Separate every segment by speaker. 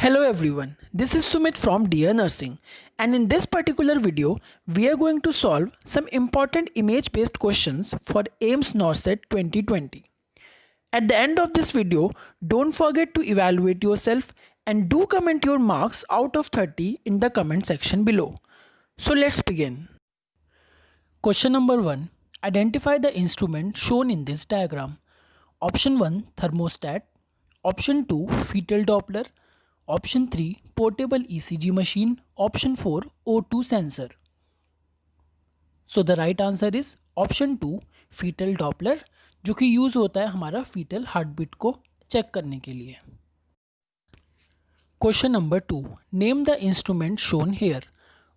Speaker 1: Hello everyone, this is Sumit from Dear Nursing, and in this particular video we are going to solve some important image based questions for AIMS NORCET 2020. At the end of this video, don't forget to evaluate yourself and do comment your marks out of 30 in the comment section below. So let's begin. Question number 1. Identify the instrument shown in this diagram. Option 1, thermostat. Option 2, fetal Doppler. Option 3, portable ECG machine. Option 4, O2 sensor. So the right answer is option 2, fetal Doppler, जो कि use होता है हमारा foetal heart beat को check करने के लिए. Question number 2. Name the instrument shown here.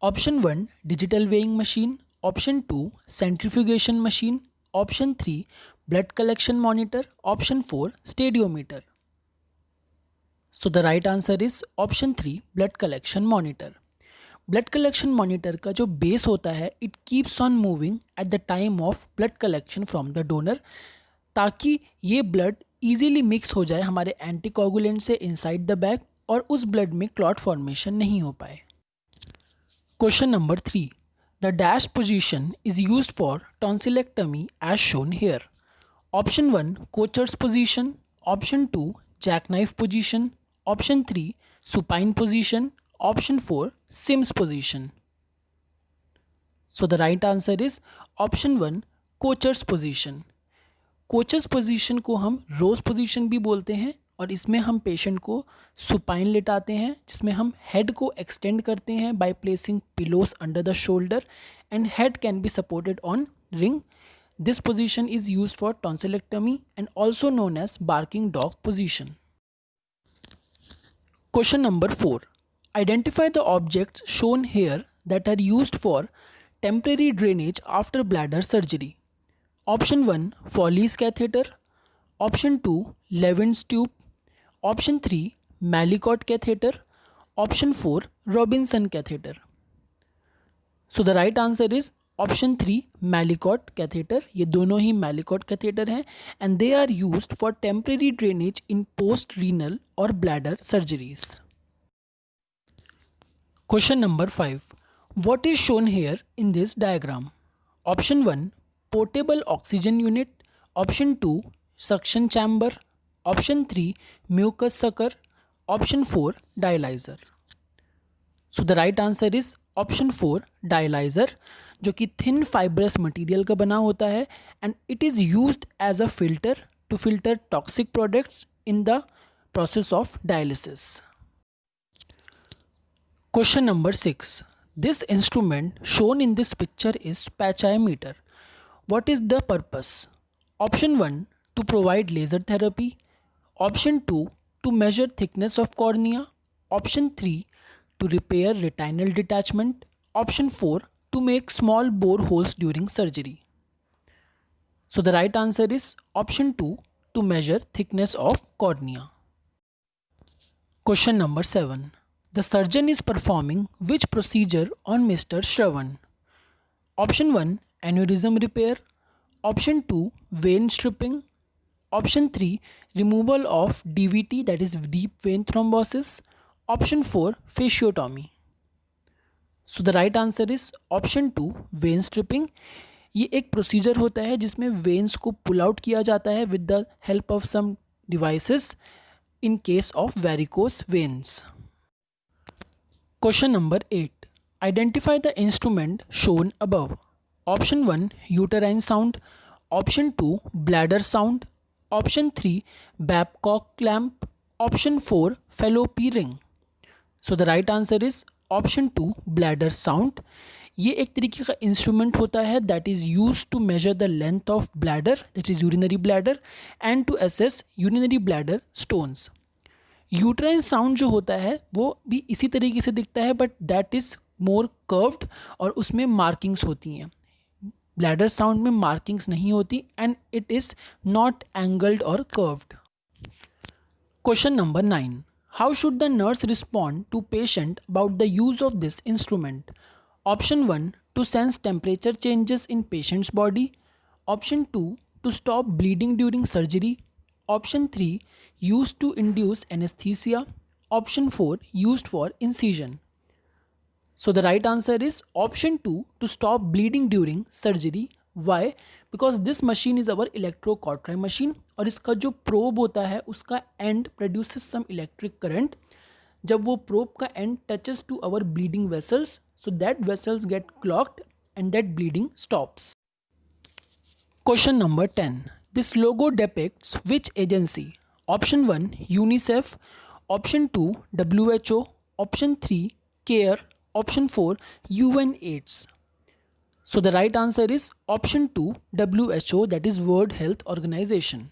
Speaker 1: Option 1, digital weighing machine. Option 2, centrifugation machine. Option 3, blood collection monitor. Option 4, stadiometer. So the right answer is option 3, blood collection monitor. Blood collection monitor का जो base होता है it keeps on moving at the time of blood collection from the donor, ताकि ये blood easily mix हो जाए हमारे anticoagulant से इनसाइड द बैग और उस ब्लड में क्लॉट फॉर्मेशन नहीं हो पाए. Question number 3. The dash position is used for tonsillectomy as shown here. Option 1, Kocher's position. Option 2, jackknife position. Option 3, supine position. Option 4, Sims position. So the right answer is option 1, Kocher's position. Coachers position को हम रोज position भी बोलते हैं और इसमें हम patient को supine लेटाते हैं, जिसमें हम हेड को एक्सटेंड करते हैं by placing pillows under the shoulder and head can be supported on ring. This position is used for tonsillectomy and also known as barking dog position. Question number 4. Identify the objects shown here that are used for temporary drainage after bladder surgery. Option 1, Foley's catheter. Option 2, Levin's tube. Option 3, Malicot catheter. Option 4, Robinson catheter. So the right answer is option 3, Malicot catheter. ये दोनों ही Malicot catheter हैं and they are used for temporary drainage in post-renal or bladder surgeries. Question number 5. What is shown here in this diagram? Option 1, portable oxygen unit. Option 2, suction chamber. Option 3, mucus sucker. Option 4, dialyzer. So the right answer is option 4, dialyzer, जो कि thin fibrous material का बना होता है and it is used as a filter to filter toxic products in the process of dialysis. Question number 6. This instrument shown in this picture is pachymeter. What is the purpose? Option 1, to provide laser therapy. Option 2, to measure thickness of cornea. Option 3, to repair retinal detachment. Option 4, to make small bore holes during surgery. So the right answer is option 2, to measure thickness of cornea. Question number 7. The surgeon is performing which procedure on Mr. Shravan? Option 1, aneurysm repair. Option 2, vein stripping. Option 3, removal of DVT, that is deep vein thrombosis. Option 4, fasciotomy. So the right answer is option 2, vein stripping. ये एक procedure होता है जिसमें veins को pull out किया जाता है with the help of some devices in case of varicose veins. Question number 8. Identify the instrument shown above. Option 1, uterine sound. Option 2, bladder sound. Option 3, Babcock clamp. Option 4, Fallope ring. So the right answer is option 2, bladder sound. ये एक तरीके का instrument होता है that is use to measure the length of bladder, that is urinary bladder, and to assess urinary bladder stones. Uterine sound जो होता है वो भी इसी तरीके से दिखता है but that is more curved और उसमें मार्किंग्स होती हैं. ब्लैडर साउंड में मार्किंग्स नहीं होती and it is not angled और curved. Question number 9. How should the nurse respond to patient about the use of this instrument? Option 1, to sense temperature changes in patient's body. Option 2, to stop bleeding during surgery. Option 3, used to induce anesthesia. Option 4, used for incision. So the right answer is option 2, to stop bleeding during surgery. Why? Because this machine is our electrocautery machine और इसका जो probe होता है उसका end produces some electric current. जब वो probe का end touches to our bleeding vessels, so that vessels get clogged and that bleeding stops. Question number 10. This logo depicts which agency? Option 1, UNICEF. Option 2, WHO. Option 3, CARE. Option 4, UN-AIDS. So the right answer is option 2, WHO, that is World Health Organization.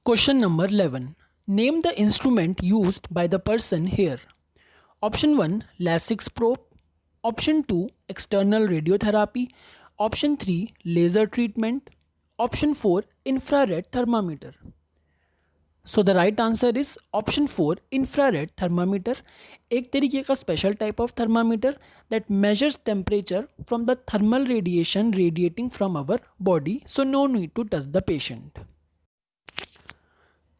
Speaker 1: Question number 11. Name the instrument used by the person here. Option 1, Lasix probe. Option 2, external radiotherapy. Option 3, laser treatment. Option 4, infrared thermometer. So the right answer is option 4, infrared thermometer. एक तरीके का special type of thermometer that measures temperature from the thermal radiation radiating from our body, so no need to touch the patient.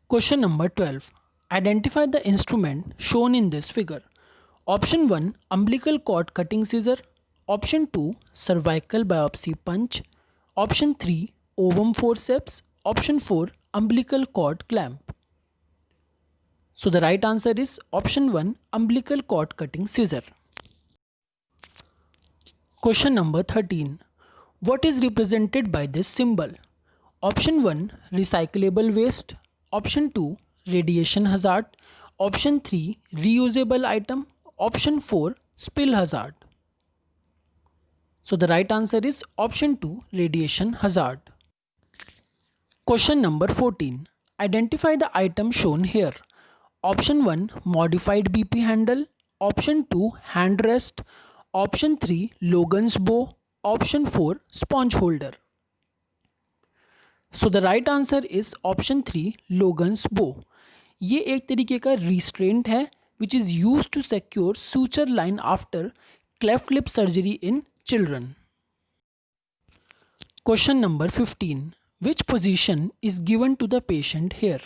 Speaker 1: Question number 12. Identify the instrument shown in this figure. Option 1, umbilical cord cutting scissor. Option 2, cervical biopsy punch. Option 3, ovum forceps. Option 4, umbilical cord clamp. So the right answer is option 1, umbilical cord cutting scissor. Question number 13. What is represented by this symbol? Option 1, recyclable waste. Option 2, radiation hazard. Option 3, reusable item. Option 4, spill hazard. So the right answer is option 2, radiation hazard. Question number 14. Identify the item shown here. Option 1, modified BP handle. Option 2, hand rest. Option 3, Logan's bow. Option 4, sponge holder. So the right answer is option 3, Logan's bow. ये एक तरीके का restraint है which is used to secure suture line after cleft lip surgery in children. Question number 15. Which position is given to the patient here?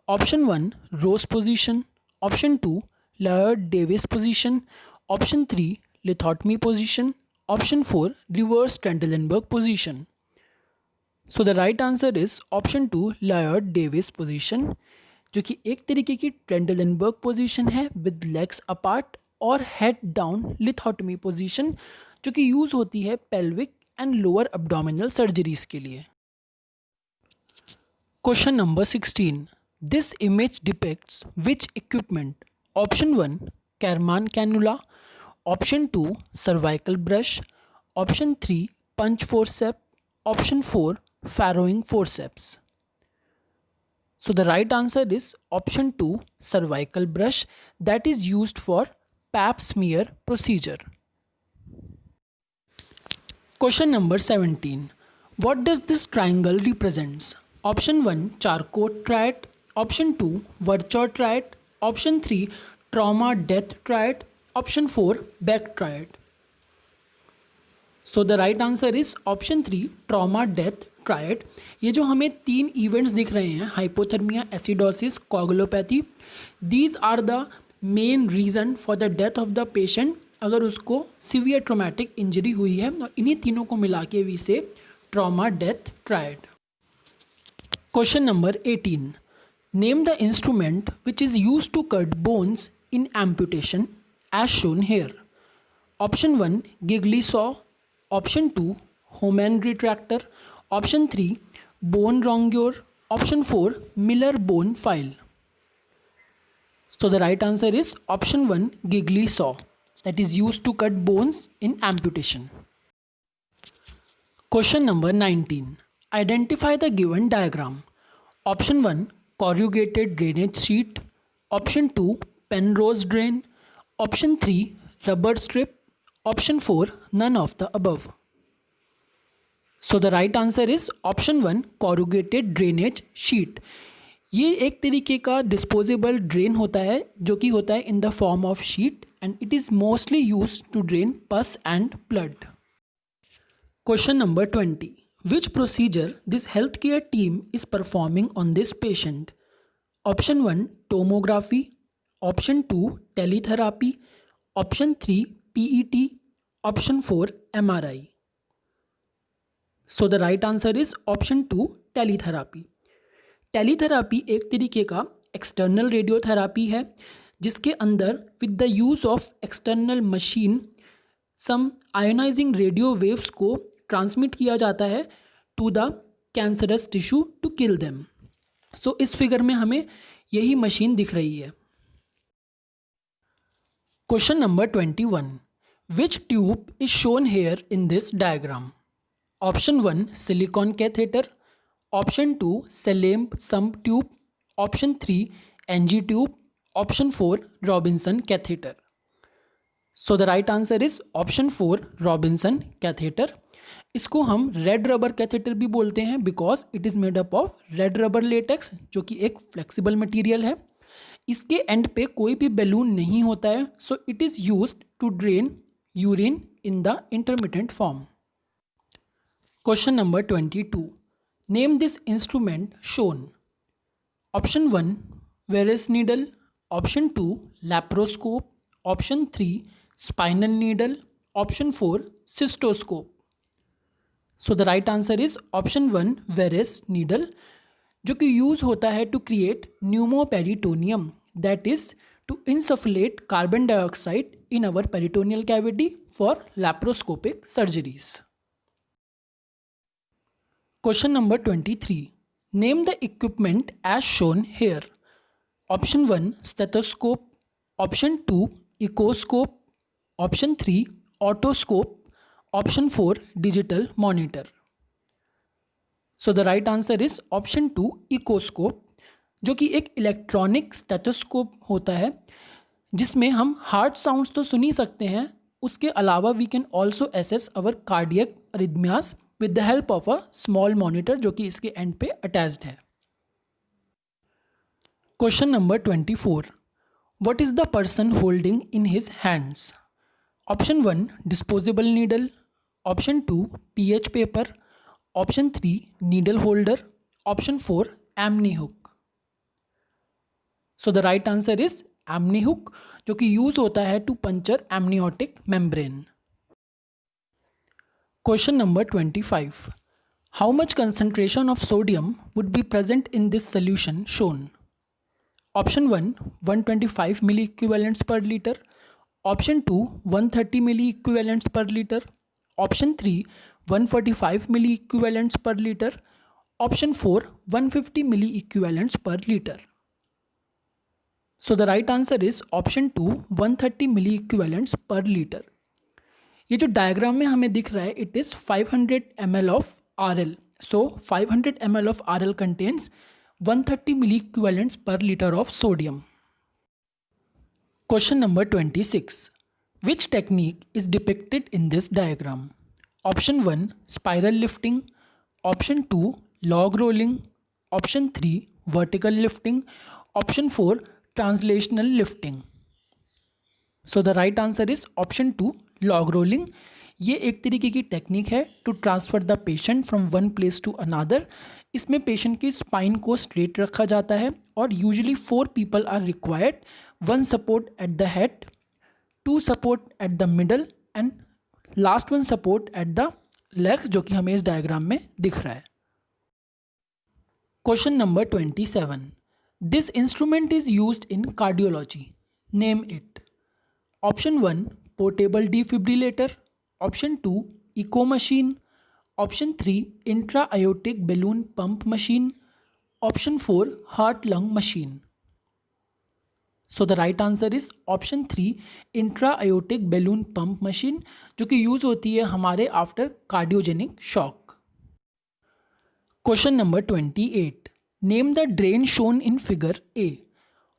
Speaker 1: Option 1, Rose position. Option 2, Laird-Davis position. Option 3, lithotomy position. Option 4, reverse Trendelenburg position. So the right answer is option 2, Laird-Davis position, जो कि एक तरीके की Trendelenburg position है with legs apart, और head down lithotomy position जो कि use होती है pelvic and lower abdominal surgeries के लिए. Question number 16. This image depicts which equipment? Option 1, Kerman cannula. Option 2, cervical brush. Option 3, punch forceps. Option 4, farrowing forceps. So the right answer is option 2, cervical brush, that is used for pap smear procedure. Question number 17. What does this triangle represents? Option 1, Charcot triad. Option 2, Virchow triad. Option 3, trauma death triad. Option 4, Beck triad. So the right answer is option 3, trauma death triad. ये जो हमें 3 events दिख रहे हैं, hypothermia, acidosis, coagulopathy, these are the main reason for the death of the patient अगर उसको severe traumatic injury हुई है, और इन्हीं तीनों को मिला के we say trauma death triad. Question number 18. Name the instrument which is use to cut bones in amputation as shown here. Option 1, Gigli saw. Option 2, Hohmann retractor. Option 3, bone rongeur. Option 4, Miller bone file. So the right answer is option 1, giggly saw, that is used to cut bones in amputation. Question number 19. Identify the given diagram. Option 1, corrugated drainage sheet. Option 2, Penrose drain. Option 3, rubber strip. Option 4, none of the above. So the right answer is option 1, corrugated drainage sheet. ये एक तरीके का disposable drain होता है जो कि होता है in the form of sheet and it is mostly use to drain pus and blood. Question number 20. Which procedure this health care team is performing on this patient. Option 1, tomography. Option 2 teletherapy, option 3 PET, option 4 MRI. So the right answer is option 2 teletherapy. Teletherapy एक तरीके का external radiotherapy है जिसके अंदर with the use of external machine some ionizing radio waves को transmit किया जाता है to the cancerous tissue to kill them. So इस फिगर में हमें यही मशीन दिख रही है. Question number 21. Which tube is shown here in this diagram? Option 1 silicone catheter, option 2 Salem sump tube, option 3 NG tube, option 4 Robinson catheter. So the right answer is option 4 Robinson catheter. इसको हम red rubber catheter भी बोलते हैं because it is made up of red rubber latex जो कि एक flexible material है. इसके एंड पे कोई भी बैलून नहीं होता है. So it is used to drain urine in the intermittent form. Question number 22. Name this instrument shown. Option 1 Veress needle, option 2 laparoscope, option 3 spinal needle, option 4 cystoscope. So the right answer is option 1 Veress needle जो कि use होता है to create pneumoperitoneum that is to insufflate carbon dioxide in our peritoneal cavity for laparoscopic surgeries. Question number 23. Name the equipment as shown here. Option 1 stethoscope, option 2 echoscope, option 3 otoscope, option 4 digital monitor. So the right answer is option 2 echoscope जो कि एक electronic stethoscope होता है जिसमें हम heart sounds तो सुन ही सकते हैं, उसके अलावा we can also assess our cardiac arrhythmias with the help of a small monitor जो कि इसके एंड पे अटैच्ड है. Question number 24. What is the person holding in his hands? Option 1 disposable needle, option 2 pH paper, option 3 needle holder, option 4 amni hook. So the right answer is amni hook जो कि use होता है to puncture amniotic membrane. Question number 25. How much concentration of sodium would be present in this solution shown? Option 1 125 milliequivalents per liter, option 2 130 milliequivalents per liter, option 3 145 milliequivalents per liter, option 4 150 milliequivalents per liter. So the right answer is option 2 130 milliequivalents per liter. ये जो diagram में हमें दिख रहा है it is 500 ml of RL. So 500 ml of RL contains 130 milliequivalents per litre of sodium. Question number 26. Which technique is depicted in this diagram? Option 1 spiral lifting, option 2 log rolling, option 3 vertical lifting, option 4 translational lifting. So the right answer is option 2 log rolling. ये एक तरीके की technique है to transfer the patient from one place to another. इसमें patient की spine को straight रखा जाता है और usually 4 people are required, 1 support at the head, 2 support at the middle and last 1 support at the legs जो कि हमें इस डायग्राम में दिख रहा है. Question number 27. This instrument is used in cardiology. Name it. Option 1 portable defibrillator, option 2 echo machine, option 3 intra aortic balloon pump machine, option 4 heart lung machine. So the right answer is option 3 intra aortic balloon pump machine जो कि use होती है हमारे after cardiogenic shock. Question number 28. Name the drain shown in figure A.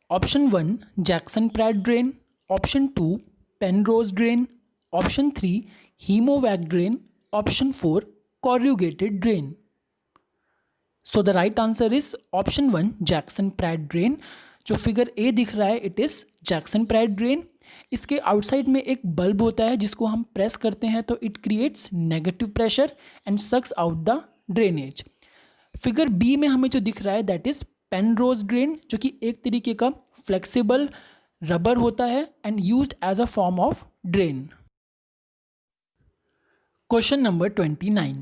Speaker 1: Option 1 Jackson Pratt drain, option 2 Penrose drain, option 3 Hemovac drain, option 4 corrugated drain. So the right answer is option 1 Jackson Pratt drain. जो figure A दिख रहा है it is Jackson Pratt drain. इसके outside में एक bulb होता है जिसको हम प्रेस करते हैं तो it creates negative pressure and sucks out the drainage. Figure B में हमें जो दिख रहा है दैट इज़ पेनरोज ड्रेन जो कि एक तरीके का फ्लेक्सिबल रबर होता है and used as a form of drain. Question number 29,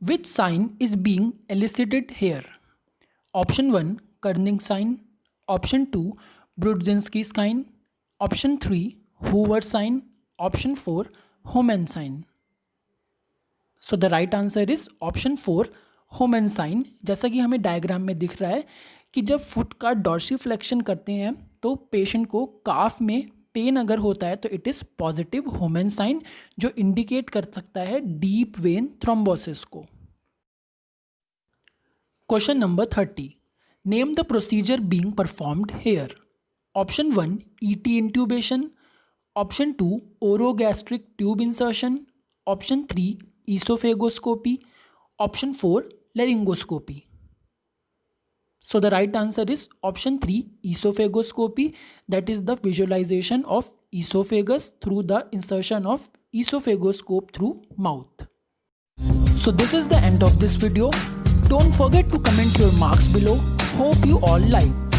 Speaker 1: which sign is being elicited here? Option 1 Kernig sign, option 2 Brudzinski sign, option 3 Hoover sign, option 4 Homan sign. So the right answer is option 4 Homan sign. जैसा कि हमें diagram में दिख रहा है कि जब foot का डॉर्सीफ्लेक्शन करते हैं तो पेशेंट को काफ में पेन अगर होता है तो it is positive Homan sign, जो इंडिकेट कर सकता है डीप वेन थ्रोम्बोसिस को। Question number 30, name the procedure being performed here? Option 1 ET intubation, option 2 orogastric tube insertion, option 3 oesophagoscopy, option 4 laryngoscopy. So the right answer is option 3 esophagoscopy, that is the visualization of esophagus through the insertion of esophagoscope through mouth. So this is the end of this video. Don't forget to comment your marks below. Hope you all like.